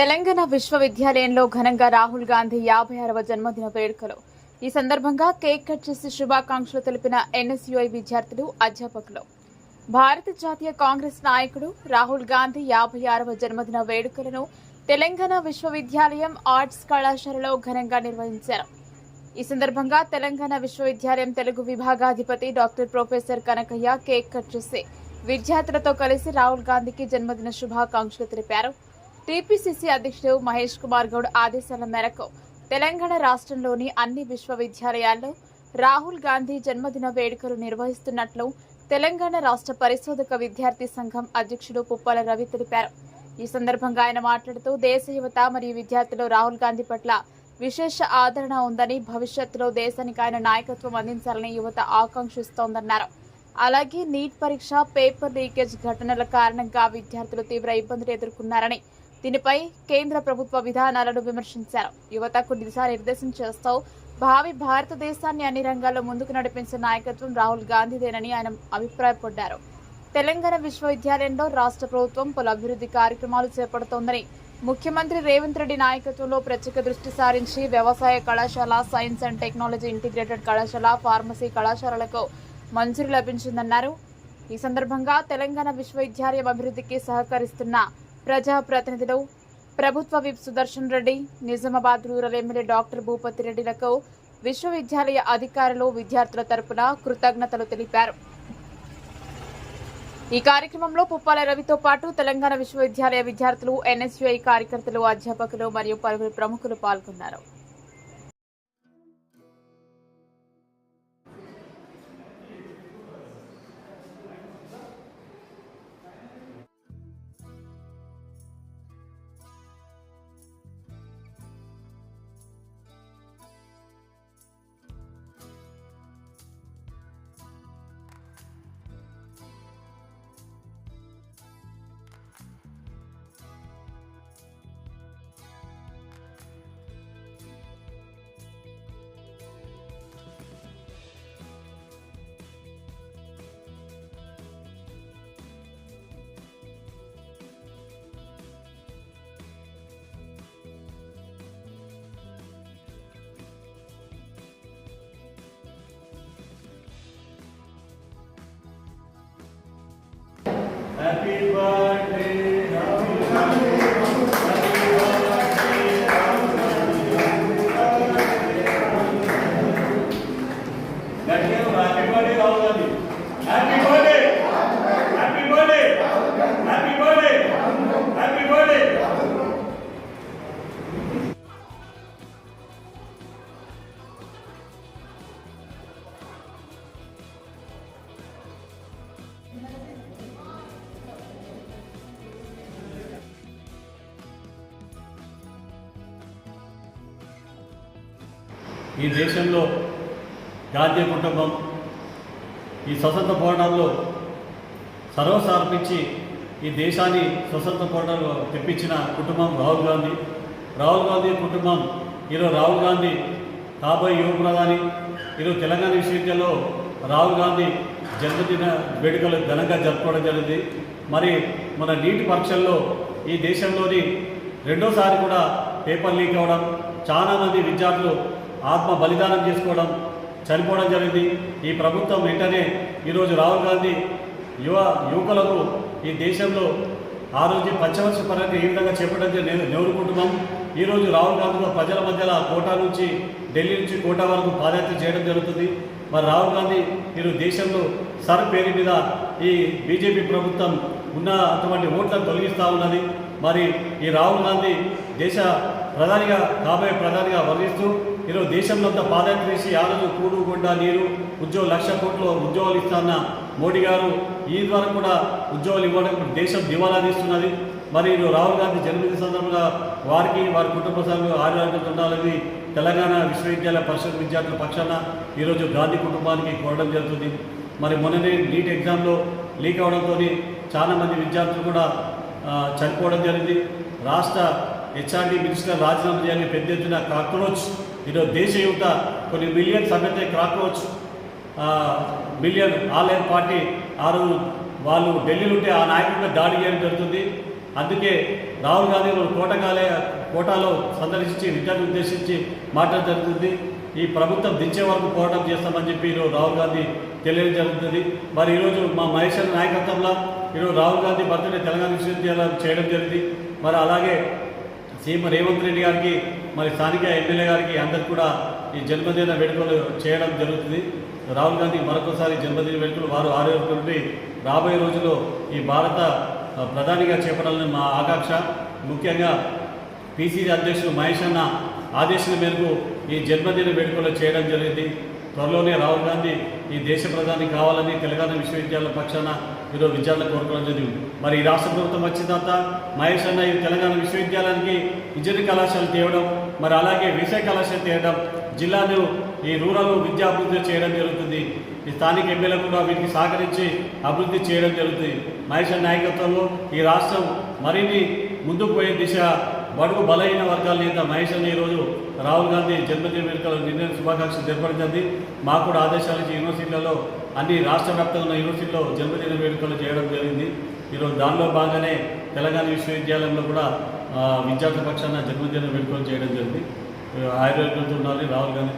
తెలంగాణ విశ్వవిద్యాలయంలో ఘనంగా రాహుల్ గాంధీ 56వ జన్మదిన వేడుకలు. ఈ సందర్భంగా కేక్ కట్ చేసి శుభాకాంక్షలు తెలిపిన ఎన్ఎస్యుఐ విద్యార్థులు, అధ్యాపకులు. భారత జాతీయ కాంగ్రెస్ నాయకుడు రాహుల్ గాంధీ 56వ జన్మదిన వేడుకలను తెలంగాణ విశ్వవిద్యాలయం ఆర్ట్స్ కళాశాలలో ఘనంగా నిర్వహించారు. ఈ సందర్భంగా తెలంగాణ విశ్వవిద్యాలయం తెలుగు విభాగాధిపతి doctor professor Kanakaiah cake cut చేసి విద్యార్థులతో కలిసి రాహుల్ గాంధీకి జన్మదిన శుభాకాంక్షలు తెలిపారు. టీపీసీసీ అధ్యక్షుడు మహేష్ కుమార్ గౌడ్ ఆదేశాల మేరకు తెలంగాణ రాష్ట్రంలోని అన్ని విశ్వవిద్యాలయాల్లో రాహుల్ గాంధీ జన్మదిన వేడుకలు నిర్వహిస్తున్నట్లు తెలంగాణ రాష్ట్ర పరిశోధక విద్యార్థి సంఘం అధ్యక్షుడు పుప్పాల రవి తెలిపారు. ఈ సందర్భంగా ఆయన మాట్లాడుతూ దేశ యువత మరియు విద్యార్థులు రాహుల్ గాంధీ పట్ల విశేష ఆదరణ ఉందని, భవిష్యత్తులో దేశానికి ఆయన నాయకత్వం అందించాలని యువత ఆకాంక్షిస్తోందన్నారు. అలాగే నీట్ పరీక్ష పేపర్ లీకేజ్ ఘటనల కారణంగా విద్యార్థులు తీవ్ర ఇబ్బందులు ఎదుర్కొన్నారని, దీనిపై కేంద్ర ప్రభుత్వ విధానాలను విమర్శించారు. యువతకు దిశానిర్దేశం చేస్తూ భావి భారతదేశాన్ని అన్ని రంగాల్లో ముందుకు నడిపించే నాయకత్వం రాహుల్ గాంధీదేనని ఆయన అభిప్రాయపడ్డారు. తెలంగాణ విశ్వవిద్యాలయంలో రాష్ట్ర ప్రభుత్వం పలు అభివృద్ధి కార్యక్రమాలు చేపడుతోందని, ముఖ్యమంత్రి రేవంత్ రెడ్డి నాయకత్వంలో ప్రత్యేక దృష్టి సారించి వ్యవసాయ కళాశాల, సైన్స్ అండ్ టెక్నాలజీ ఇంటిగ్రేటెడ్ కళాశాల, ఫార్మసీ కళాశాలలకు మంజూరు లభించిందన్నారు. ఈ సందర్భంగా తెలంగాణ విశ్వవిద్యాలయం అభివృద్ధికి సహకరిస్తున్న ప్రజాప్రతినిధులు, ప్రభుత్వ whip Sudarshan Reddy, Nizamabad rural MLA doctor Bhupathi రెడ్డిలకు విశ్వవిద్యాలయ అధికారులు, విద్యార్థుల తరపున కృతజ్ఞతలు తెలిపారు. ఈ కార్యక్రమంలో పుప్పాల రవితో పాటు తెలంగాణ విశ్వవిద్యాలయ విద్యార్థులు, ఎన్ఎస్యుఐ కార్యకర్తలు, అధ్యాపకులు మరియు పలువురు ప్రముఖులు పాల్గొన్నారు. Happy birthday, Rahul Gandhi. Happy birthday, Rahul Gandhi. Happy birthday, Rahul Gandhi. Happy birthday, Rahul Gandhi. Happy birthday. Happy birthday. Happy birthday. Happy birthday. ఈ దేశంలో గాంధీ కుటుంబం ఈ స్వతంత్ర పోరాటంలో సర్వసార్పించి ఈ దేశాన్ని స్వతంత్ర పోరాటంలో తెప్పించిన కుటుంబం రాహుల్ గాంధీ. రాహుల్ గాంధీ కుటుంబం ఈరోజు రాహుల్ గాంధీ కాబోయే యువ ప్రధాని. ఈరోజు తెలంగాణ విశ్వవిద్యాలయంలో రాహుల్ గాంధీ జన్మదిన వేడుకలు ఘనంగా జరుపుకోవడం జరిగింది. మరి మన నీట్ పరీక్షల్లో ఈ దేశంలోని రెండోసారి కూడా పేపర్ లీక్ అవ్వడం, చాలామంది విద్యార్థులు ఆత్మ బలిదానం చేసుకోవడం, చనిపోవడం జరిగింది. ఈ ప్రభుత్వం వెంటనే ఈరోజు రాహుల్ గాంధీ యువకులకు ఈ దేశంలో ఆ రోజు పంచవర్ష పర్యటన ఏ విధంగా చేపట్టడం నెహ్రూ కుటుంబం ఈరోజు రాహుల్ గాంధీ ప్రజల మధ్యలో కోటా నుంచి ఢిల్లీ నుంచి కోటా వరకు పాదయాత్ర చేయడం జరుగుతుంది. మరి రాహుల్ గాంధీ ఈరోజు దేశంలో సర్ పేరు మీద ఈ బీజేపీ ప్రభుత్వం ఉన్న అటువంటి ఓట్లను తొలగిస్తూ ఉన్నది. మరి ఈ రాహుల్ గాంధీ దేశ ప్రధానిగా కాబోయే ప్రధానిగా వర్ణిస్తూ ఈరోజు దేశంలో అంతా పాదయాత్ర చేసి ఆ రోజు కూడు గుడ్డ నీరు ఉద్యోగం 1,00,000 కోట్లు ఉద్యోగాలు ఇస్తాన్న మోడీ గారు ఈ ద్వారా కూడా ఉద్యోగాలు ఇవ్వడం దేశం దివాలా తీస్తున్నది. మరి రాహుల్ గాంధీ జన్మదిన సందర్భంగా వారికి, వారి కుటుంబ సభ్యులు ఆరోగ్యంగా ఉండాలని తెలంగాణ విశ్వవిద్యాలయ పరిషత్ విద్యార్థుల పక్షాన ఈరోజు గాంధీ కుటుంబానికి కోరడం జరుగుతుంది. మరి మొన్ననే నీట్ ఎగ్జామ్లో లీక్ అవడంతో చాలామంది విద్యార్థులు కూడా చనిపోవడం జరిగింది. రాష్ట్ర హెచ్ఆర్డీ మినిస్టర్ రాజీనామా చేయాలని పెద్ద ఎత్తున కాక్రోచ్ ఈరోజు దేశ యువత కొన్ని మిలియన్ సభ్యతే కాక్రోచ్ మిలియన్ ఆన్లైన్ పార్టీ ఆ రోజు వాళ్ళు ఢిల్లీలో ఉంటే ఆ నాయకుడిపై దాడి చేయడం జరుగుతుంది. అందుకే రాహుల్ గాంధీ కోటాలో సందర్శించి విద్యార్థులు ఉద్దేశించి మాట్లాడడం జరుగుతుంది. ఈ ప్రభుత్వం దించే వరకు పోరాటం చేస్తామని చెప్పి ఈరోజు రాహుల్ గాంధీ తెలియడం జరుగుతుంది. మరి ఈరోజు మా మహేష్ అన్న నాయకత్వంలో ఈరోజు రాహుల్ గాంధీ బర్త్డే తెలంగాణ విశ్వవిద్యాలయం చేయడం జరిగింది. మరి అలాగే సీఎం రేవంత్ రెడ్డి గారికి మరి స్థానిక ఎమ్మెల్యే గారికి అందరికి కూడా ఈ జన్మదిన వేడుకలు చేయడం జరుగుతుంది. రాహుల్ గాంధీ మరొకసారి జన్మదిన వేడుకలు వారు ఆరోగ్యుడి రాబోయే రోజుల్లో ఈ భారత ప్రధానిగా చేపట్టాలని మా ఆకాంక్ష. ముఖ్యంగా పిసిసి అధ్యక్షులు మహేష్ అన్న ఆదేశాల మేరకు ఈ జన్మదిన వేడుకలు చేయడం జరిగింది. త్వరలోనే రాహుల్ గాంధీ ఈ దేశ ప్రధాని కావాలని తెలంగాణ విశ్వవిద్యాలయం పక్షాన ఈరోజు విద్యార్థులు కోరుకోవడం జరిగింది. మరి ఈ రాష్ట్ర ప్రభుత్వం వచ్చిన తర్వాత మహేష్ అన్న ఈ తెలంగాణ విశ్వవిద్యాలయానికి ఇంజనీరింగ్ కళాశాల తేవడం, మరి అలాగే విషయ కళాశాల తేవడం, జిల్లాను ఈ రూరల్ విద్యా అభివృద్ధి చేయడం జరుగుతుంది. ఈ స్థానిక ఎమ్మెల్యే కూడా వీటికి సహకరించి అభివృద్ధి చేయడం జరుగుతుంది. మహేష్ అన్న నాయకత్వంలో ఈ రాష్ట్రం మరిన్ని ముందుకు పోయే దిశ బడుగు బలహీన వర్గాల నేత మహేష్ అన్న ఈరోజు రాహుల్ గాంధీ జన్మదిన వేడుకలు నిన్న శుభాకాంక్షలు జరపడింది. మాకు కూడా ఆదేశాలు ఇచ్చి యూనివర్సిటీలలో అన్ని రాష్ట్ర వ్యాప్తంగా ఉన్న యూనివర్సిటీలో జన్మదిన వేడుకలు చేయడం జరిగింది. ఈరోజు దానిలో భాగంగానే తెలంగాణ విశ్వవిద్యాలయంలో కూడా విద్యార్థి పక్షాన జన్మదిన వేడుకలు చేయడం జరిగింది. ఆయుర్వేదంతో ఉండాలి రాహుల్ గాంధీ.